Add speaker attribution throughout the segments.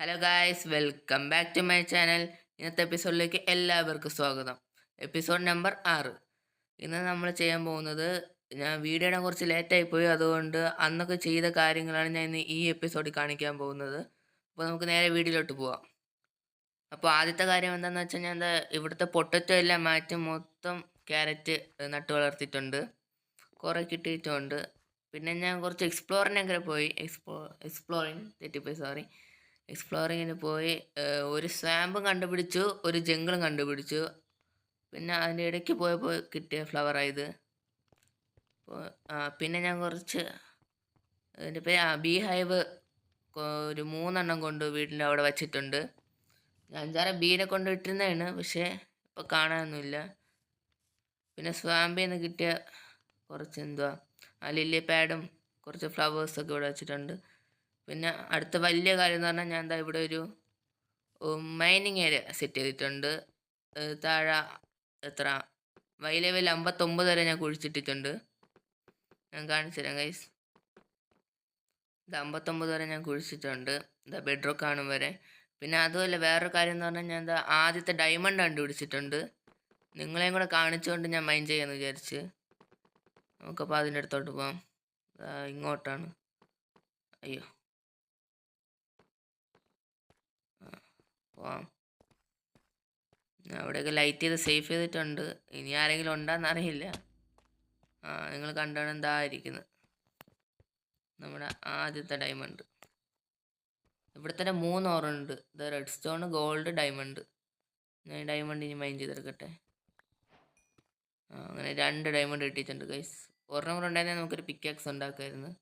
Speaker 1: Hello guys, welcome back to my channel. ഇന്നത്തെ എപ്പിസോഡിലേക്ക് എല്ലാവർക്കും സ്വാഗതം. Episode number 6. ഇന്ന് നമ്മൾ ചെയ്യാൻ പോകുന്നത്, ഞാൻ വീഡിയോയുടെ കുറച്ച് ലേറ്റായി പോയി, അതുകൊണ്ട് അന്നൊക്കെ ചെയ്ത കാര്യങ്ങളാണ് ഞാൻ ഇന്ന് ഈ എപ്പിസോഡിൽ കാണിക്കാൻ പോകുന്നത്. അപ്പോൾ നമുക്ക് നേരെ വീഡിയോയിലോട്ട് പോവാം. അപ്പോൾ ആദ്യത്തെ കാര്യം എന്താണെന്ന് വെച്ചാൽ, ഞാൻ ഇവിടുത്തെ പൊട്ടറ്റോ എല്ലാം മാറ്റി മൊത്തം ക്യാരറ്റ് നട്ടു വളർത്തിയിട്ടുണ്ട്, കുറേ കിട്ടിയിട്ടുണ്ട്. പിന്നെ ഞാൻ കുറച്ച് എക്സ്പ്ലോറിനൊക്കെ പോയി. എക്സ്പ്ലോറിങ് തെറ്റിപ്പോയി, സോറി. എക്സ്പ്ലോറിങ്ങിന് പോയി ഒരു സ്വാമ്പും കണ്ടുപിടിച്ചു, ഒരു ജംഗിളും കണ്ടുപിടിച്ചു. പിന്നെ അതിൻ്റെ ഇടയ്ക്ക് പോയപ്പോൾ കിട്ടിയ ഫ്ലവറായത്. പിന്നെ ഞാൻ കുറച്ച് അതിൻ്റെ പേര് ബീ ഹൈവ് ഒരു 3 കൊണ്ട് വീട്ടിൻ്റെ അവിടെ വച്ചിട്ടുണ്ട്. ഞാൻ 5-6 ബീനെ കൊണ്ട് ഇട്ടിരുന്നതാണ്, പക്ഷേ ഇപ്പോൾ കാണാനൊന്നുമില്ല. പിന്നെ സ്വാമ്പിൽ നിന്ന് കിട്ടിയ കുറച്ച് ലില്ലി പാഡും കുറച്ച് ഫ്ലവേഴ്സൊക്കെ ഇവിടെ വെച്ചിട്ടുണ്ട്. പിന്നെ അടുത്ത വലിയ കാര്യം എന്ന് പറഞ്ഞാൽ, ഞാൻ ഇവിടെ ഒരു മൈനിങ് ഏരിയ സെറ്റ് ചെയ്തിട്ടുണ്ട്. താഴെ എത്ര ലെവൽ 59 വരെ ഞാൻ കുഴിച്ചിട്ടിട്ടുണ്ട്. ഞാൻ കാണിച്ചു തരാം ഗൈസ്. ഇത് 59 വരെ ഞാൻ കുഴിച്ചിട്ടുണ്ട്, ബെഡ്റോക്ക് കാണും വരെ. പിന്നെ അതുമല്ല, വേറൊരു കാര്യം എന്ന് പറഞ്ഞാൽ, ഞാൻ ആദ്യത്തെ ഡയമണ്ട് കണ്ടുപിടിച്ചിട്ടുണ്ട്. നിങ്ങളെയും കൂടെ കാണിച്ചുകൊണ്ട് ഞാൻ മൈൻ ചെയ്യാമെന്ന് വിചാരിച്ച്. നമുക്കപ്പോൾ അതിൻ്റെ അടുത്തോട്ട് പോകാം. ഇങ്ങോട്ടാണ്. അയ്യോ, പോവാം. അവിടെയൊക്കെ ലൈറ്റ് ചെയ്ത് സേഫ് ചെയ്തിട്ടുണ്ട്. ഇനി ആരെങ്കിലും ഉണ്ടോയെന്നറിയില്ല. നിങ്ങൾ കണ്ടാണ് എന്തായിരിക്കുന്നത് നമ്മുടെ ആദ്യത്തെ ഡയമണ്ട്. ഇവിടെ തന്നെ 3 ഓറുണ്ട്. ഇത് റെഡ് സ്റ്റോൺ, ഗോൾഡ്, ഡയമണ്ട്. ഞാൻ ഡയമണ്ട് ഇനി മൈൻ ചെയ്തെടുക്കട്ടെ. അങ്ങനെ 2 ഡയമണ്ട് കിട്ടിയിട്ടുണ്ട് ഗൈസ്. ഒരെണ്ണം കൂടെ ഉണ്ടായിരുന്നെങ്കിൽ നമുക്കൊരു പിക്കാക്സ് ഉണ്ടാക്കുമായിരുന്നു.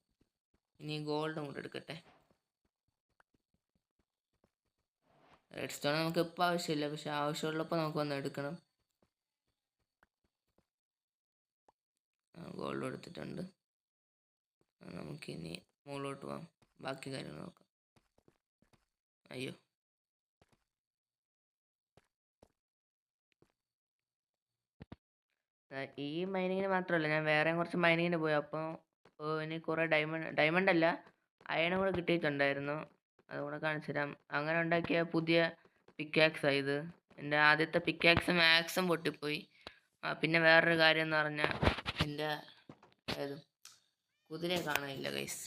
Speaker 1: ഇനി ഗോൾഡും കൂടെ എടുക്കട്ടെ. റെഡ് സ്റ്റോൺ നമുക്ക് ഇപ്പോൾ ആവശ്യമില്ല, പക്ഷെ ആവശ്യമുള്ളപ്പോൾ നമുക്ക് വന്ന് എടുക്കണം. ഗോൾഡ് എടുത്തിട്ടുണ്ട്. നമുക്കിനി മുകളിലോട്ട് പോകാം, ബാക്കി കാര്യങ്ങൾ നോക്കാം. അയ്യോ, ഈ മൈനിങ്ങിന് മാത്രമല്ല, ഞാൻ വേറെ കുറച്ച് മൈനിങ്ങിന് പോയി. അപ്പോൾ ഇനി കുറേ ഡയമണ്ട് അല്ല, അയണും കൂടെ കിട്ടിയിട്ടുണ്ടായിരുന്നു. അതുകൂടെ കാണിച്ചു തരാം. അങ്ങനെ ഉണ്ടാക്കിയ പുതിയ പിക്കാക്സാണ് ഇത്. എൻ്റെ ആദ്യത്തെ പിക്കാക്സ് മാക്സും പൊട്ടിപ്പോയി. പിന്നെ വേറൊരു കാര്യം എന്ന് പറഞ്ഞാൽ, എൻ്റെ കുതിരയെ കാണാനില്ല ഗൈസ്.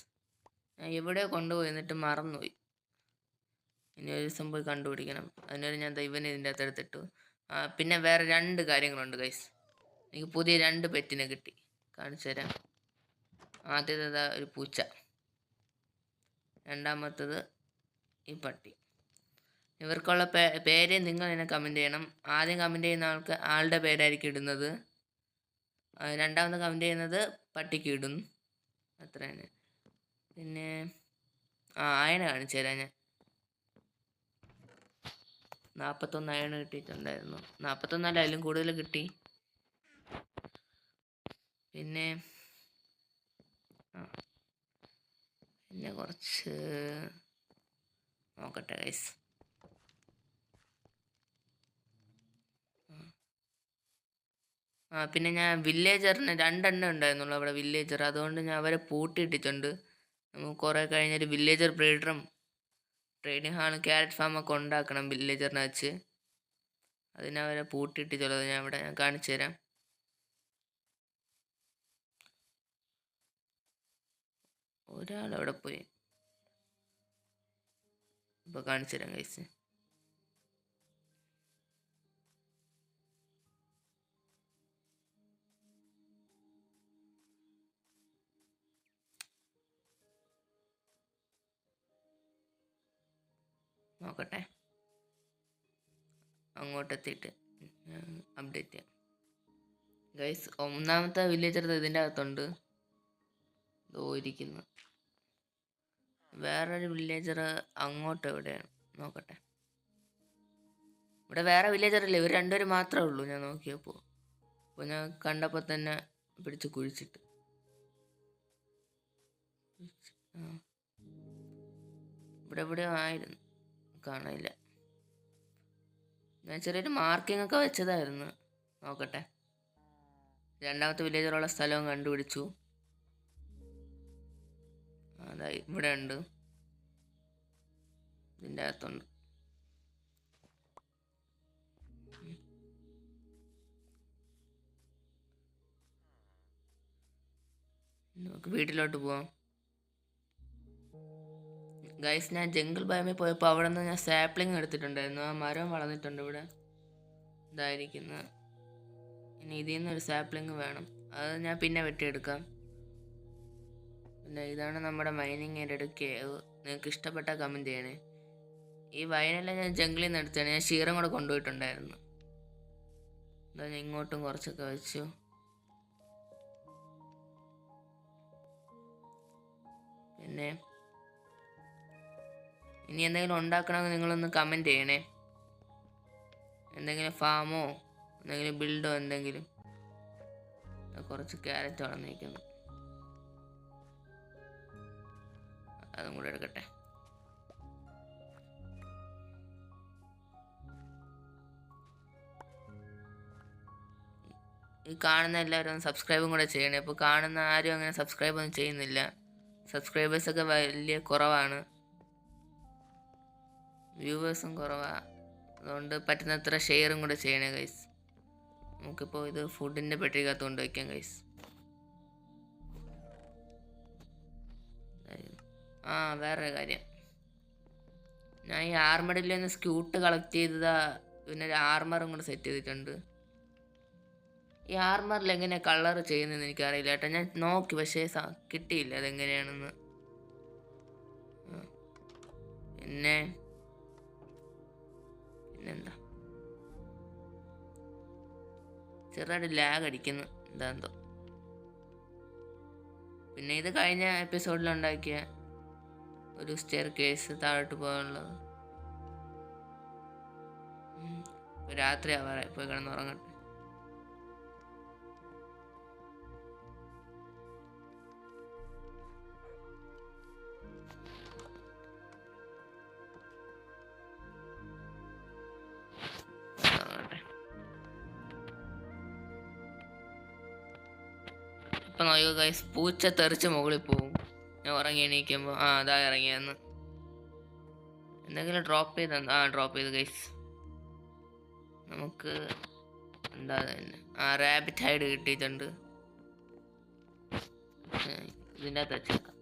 Speaker 1: ഞാൻ എവിടെയോ കൊണ്ടുപോയി, എന്നിട്ട് മറന്നുപോയി. ഇനി ഒരു ദിവസം പോയി കണ്ടുപിടിക്കണം. അതിനൊരു ഞാൻ ഇവനെ ഇതിൻ്റെ അകത്ത് എടുത്തിട്ടു. പിന്നെ വേറെ 2 കാര്യങ്ങളുണ്ട് ഗൈസ്. എനിക്ക് പുതിയ 2 പെറ്റിനെ കിട്ടി, കാണിച്ചു തരാം. ആദ്യത്തേത് ഒരു പൂച്ച, രണ്ടാമത്തത് ഈ പട്ടി. ഇവർക്കുള്ള പേര് നിങ്ങൾ എന്നെ കമൻറ്റ് ചെയ്യണം. ആദ്യം കമൻറ്റ് ചെയ്യുന്ന ആളുടെ പേരായിരിക്കും ഇടുന്നത്. രണ്ടാമത് കമൻറ്റ് ചെയ്യുന്നത് പട്ടിക്ക് ഇടും. അത്ര തന്നെ. പിന്നെ അയണ കാണിച്ചു തരാം. ഞാൻ 41 അയണ കിട്ടിയിട്ടുണ്ടായിരുന്നു. 41 അല്ല, അതിലും കൂടുതൽ കിട്ടി. പിന്നെ കുറച്ച് നോക്കട്ടെ ഗൈസ്. പിന്നെ ഞാൻ വില്ലേജറിന് 2 എണ്ണം ഉണ്ടായിരുന്നുള്ളൂ അവിടെ, വില്ലേജർ. അതുകൊണ്ട് ഞാൻ അവരെ പൂട്ടിയിട്ടിട്ടുണ്ട്. നമുക്ക് കുറേ കഴിഞ്ഞൊരു വില്ലേജർ ബ്രീഡറും ട്രേഡിംഗ് ഹാളും ക്യാരറ്റ് ഫാമൊക്കെ ഉണ്ടാക്കണം വില്ലേജറിനെ വെച്ച്. അതിനവരെ പൂട്ടിയിട്ടിട്ടുള്ളത് ഞാൻ കാണിച്ചു തരാം. ഒരാളവിടെ പോയി, ഇപ്പോൾ കാണിച്ചു തരാം ഗൈസ്. നോക്കട്ടെ, അങ്ങോട്ടെത്തിയിട്ട് അപ്ഡേറ്റ് ചെയ്യാം ഗൈസ്. ഒന്നാമത്തെ വില്ലേജർ ഇതിൻ്റെ അകത്തുണ്ട്, ഇരിക്കുന്നു. വേറൊരു വില്ലേജർ അങ്ങോട്ട് എവിടെയാണ്, നോക്കട്ടെ. ഇവിടെ വേറെ വില്ലേജർ ഇല്ല, ഇവർ 2 പേര് മാത്രമേ ഉള്ളൂ. ഞാൻ നോക്കിയപ്പോൾ, ഞാൻ കണ്ടപ്പോൾ തന്നെ പിടിച്ച് കുഴിച്ചിട്ട്. ഇവിടെ ആയിരുന്നു, കാണില്ല. ഞാൻ ചെറിയൊരു മാർക്കിംഗ് ഒക്കെ വെച്ചതായിരുന്നു. നോക്കട്ടെ, രണ്ടാമത്തെ വില്ലേജറുള്ള സ്ഥലവും കണ്ടുപിടിച്ചു. അതായി ഇവിടെ ഉണ്ട്. ഇതിൻ്റെ അകത്തുണ്ട്. നമുക്ക് വീട്ടിലോട്ട് പോവാം. ഗൈസ്, ഞാൻ ജംഗിൾ ബയോമിൽ പോയപ്പോൾ അവിടെ നിന്ന് ഞാൻ സാപ്ലിങ് എടുത്തിട്ടുണ്ടായിരുന്നു. ആ മരം വളർന്നിട്ടുണ്ട് ഇവിടെ, ഇതായിരിക്കുന്നത്. ഇനി ഇതിൽ നിന്നൊരു സാപ്ലിങ് വേണം, അത് ഞാൻ പിന്നെ വെട്ടിയെടുക്കാം. പിന്നെ ഇതാണ് നമ്മുടെ മൈനിങ് ഏരിയയുടെ കേവ്. നിങ്ങൾക്ക് ഇഷ്ടപ്പെട്ട കമൻറ്റ് ചെയ്യണേ. ഈ വയനെല്ലാം ഞാൻ ജംഗിളിൽ നിന്ന് എടുത്തതാണ്. ഞാൻ ക്ഷീരം കൂടെ കൊണ്ടുപോയിട്ടുണ്ടായിരുന്നു. അതാ ഞാൻ ഇങ്ങോട്ടും കുറച്ചൊക്കെ വെച്ചു. പിന്നെ ഇനി എന്തെങ്കിലും ഉണ്ടാക്കണമെങ്കിൽ നിങ്ങളൊന്ന് കമൻറ്റ് ചെയ്യണേ. എന്തെങ്കിലും ഫാമോ എന്തെങ്കിലും ബിൽഡോ എന്തെങ്കിലും. കുറച്ച് ക്യാരറ്റ് വളർന്നിരിക്കുന്നു, അതും കൂടെ എടുക്കട്ടെ. ഈ കാണുന്ന എല്ലാവരും സബ്സ്ക്രൈബും കൂടെ ചെയ്യണേ. ഇപ്പോൾ കാണുന്ന ആരും അങ്ങനെ സബ്സ്ക്രൈബ് ഒന്നും ചെയ്യുന്നില്ല. സബ്സ്ക്രൈബേഴ്സൊക്കെ വലിയ കുറവാണ്, വ്യൂവേഴ്സും കുറവാണ്. അതുകൊണ്ട് പറ്റുന്നത്ര ഷെയറും കൂടെ ചെയ്യണേ ഗൈസ്. നമുക്കിപ്പോൾ ഇത് ഫുഡിൻ്റെ പെട്ടിക്കകത്ത് കൊണ്ട് വയ്ക്കാം ഗൈസ്. വേറൊരു കാര്യം, ഞാൻ ഈ ആർമറിൽ നിന്ന് സ്ക്യൂട്ട് കളക്ട് ചെയ്തതാ. പിന്നെ ഒരു ആർമറും കൂടെ സെറ്റ് ചെയ്തിട്ടുണ്ട്. ഈ ആർമറിൽ എങ്ങനെയാണ് കളർ ചെയ്യുന്നതെന്ന് എനിക്കറിയില്ല കേട്ടോ. ഞാൻ നോക്കി, പക്ഷേ കിട്ടിയില്ല അതെങ്ങനെയാണെന്ന്. പിന്നെന്താ, ചെറുതായിട്ട് ലാഗ് അടിക്കുന്നു എന്താന്തോ. പിന്നെ ഇത് കഴിഞ്ഞ എപ്പിസോഡിലുണ്ടാക്കിയ ഒരു സ്റ്റെയർ കേസ് താഴോട്ട് പോകാനുള്ളത്. രാത്രി ആവാറെ, പോയി കിടന്നുറങ്ങട്ടെ. ഇപ്പം നോക്കുക ഗൈസ്, പൂച്ച തെറിച്ച് മുകളിൽ പോവും. ഞാൻ ഉറങ്ങി എണീക്കുമ്പോൾ അതാ ഇറങ്ങിയെന്ന്. എന്തെങ്കിലും ഡ്രോപ്പ് ചെയ്ത് ഡ്രോപ്പ് ചെയ്ത് ഗൈസ്. നമുക്ക് എന്താ തന്നെ റാബിറ്റ് ഹൈഡ് കിട്ടിയിട്ടുണ്ട്. ഇതിൻ്റെ അകത്ത് വെച്ചേക്കാം.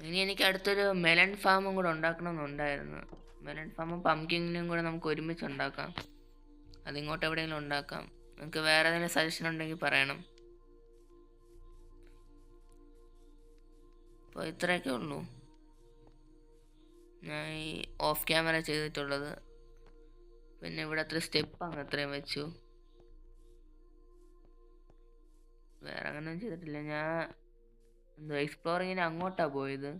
Speaker 1: ഇനി എനിക്ക് അടുത്തൊരു മെലൺ ഫാമും കൂടെ ഉണ്ടാക്കണമെന്നുണ്ടായിരുന്നു. മെലൺ ഫാമും പംകിനും കൂടെ നമുക്ക് ഒരുമിച്ച് ഉണ്ടാക്കാം. അതിങ്ങോട്ട് എവിടെയെങ്കിലും ഉണ്ടാക്കാം. നിങ്ങൾക്ക് വേറെ ഏതെങ്കിലും സജഷൻ ഉണ്ടെങ്കിൽ പറയണം. അപ്പോൾ ഇത്രയൊക്കെ ഉള്ളൂ ഞാൻ ഈ ഓഫ് ക്യാമറ ചെയ്തിട്ടുള്ളത്. പിന്നെ ഇവിടെ അത്ര സ്റ്റെപ്പ് അങ്ങ് അത്രയും വെച്ചു. വേറെ അങ്ങനെയൊന്നും ചെയ്തിട്ടില്ല. ഞാൻ എക്സ്പ്ലോറിങ്ങിന് അങ്ങോട്ടാണ് പോയത്.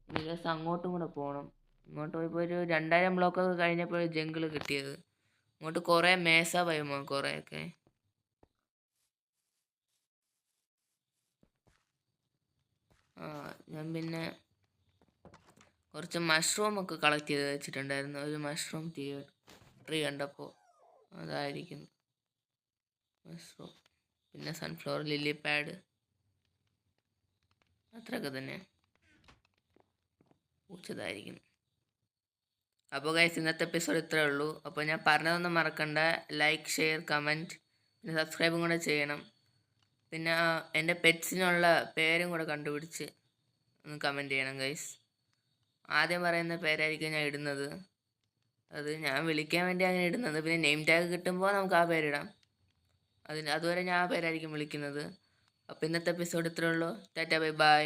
Speaker 1: ഇനി ദിവസം അങ്ങോട്ടും കൂടെ പോകണം. ഇങ്ങോട്ട് പോയപ്പോൾ ഒരു 2000 ബ്ലോക്കൊക്കെ കഴിഞ്ഞപ്പോൾ ജംഗിൾ കിട്ടിയത്. ഇങ്ങോട്ട് കുറേ മേസ വയമോ കുറേയൊക്കെ. ഞാൻ പിന്നെ കുറച്ച് മഷ്റൂമൊക്കെ കളക്ട് ചെയ്ത് വെച്ചിട്ടുണ്ടായിരുന്നു. ഒരു മഷ്റൂം ട്രീ കണ്ടപ്പോൾ അതായിരിക്കുന്നു മഷ്റൂം. പിന്നെ സൺഫ്ലവർ ലില്ലി പാഡ്, അത്രയൊക്കെ തന്നെ. പൂച്ചതായിരിക്കുന്നു. അപ്പോൾ ഗൈസ്, ഇന്നത്തെ എപ്പിസോഡ് ഇത്രയേ ഉള്ളൂ. അപ്പോൾ ഞാൻ പറഞ്ഞതൊന്നും മറക്കണ്ട. ലൈക്ക്, ഷെയർ, കമൻറ്റ്, പിന്നെ സബ്സ്ക്രൈബും കൂടെ ചെയ്യണം. പിന്നെ എൻ്റെ പെറ്റ്സിനുള്ള പേരും കൂടെ കണ്ടുപിടിച്ച് ഒന്ന് കമൻറ്റ് ചെയ്യണം ഗൈസ്. ആദ്യം പറയുന്ന പേരായിരിക്കും ഞാൻ ഇടുന്നത്. അത് ഞാൻ വിളിക്കാൻ വേണ്ടി അങ്ങനെ ഇടുന്നത്. പിന്നെ നെയിം ടാഗ് കിട്ടുമ്പോൾ നമുക്ക് ആ പേരിടാം. അതുവരെ ഞാൻ ആ പേരായിരിക്കും വിളിക്കുന്നത്. അപ്പോൾ ഇന്നത്തെ എപ്പിസോഡ് ഇത്രയേ ഉള്ളൂ. Tata, bye bye.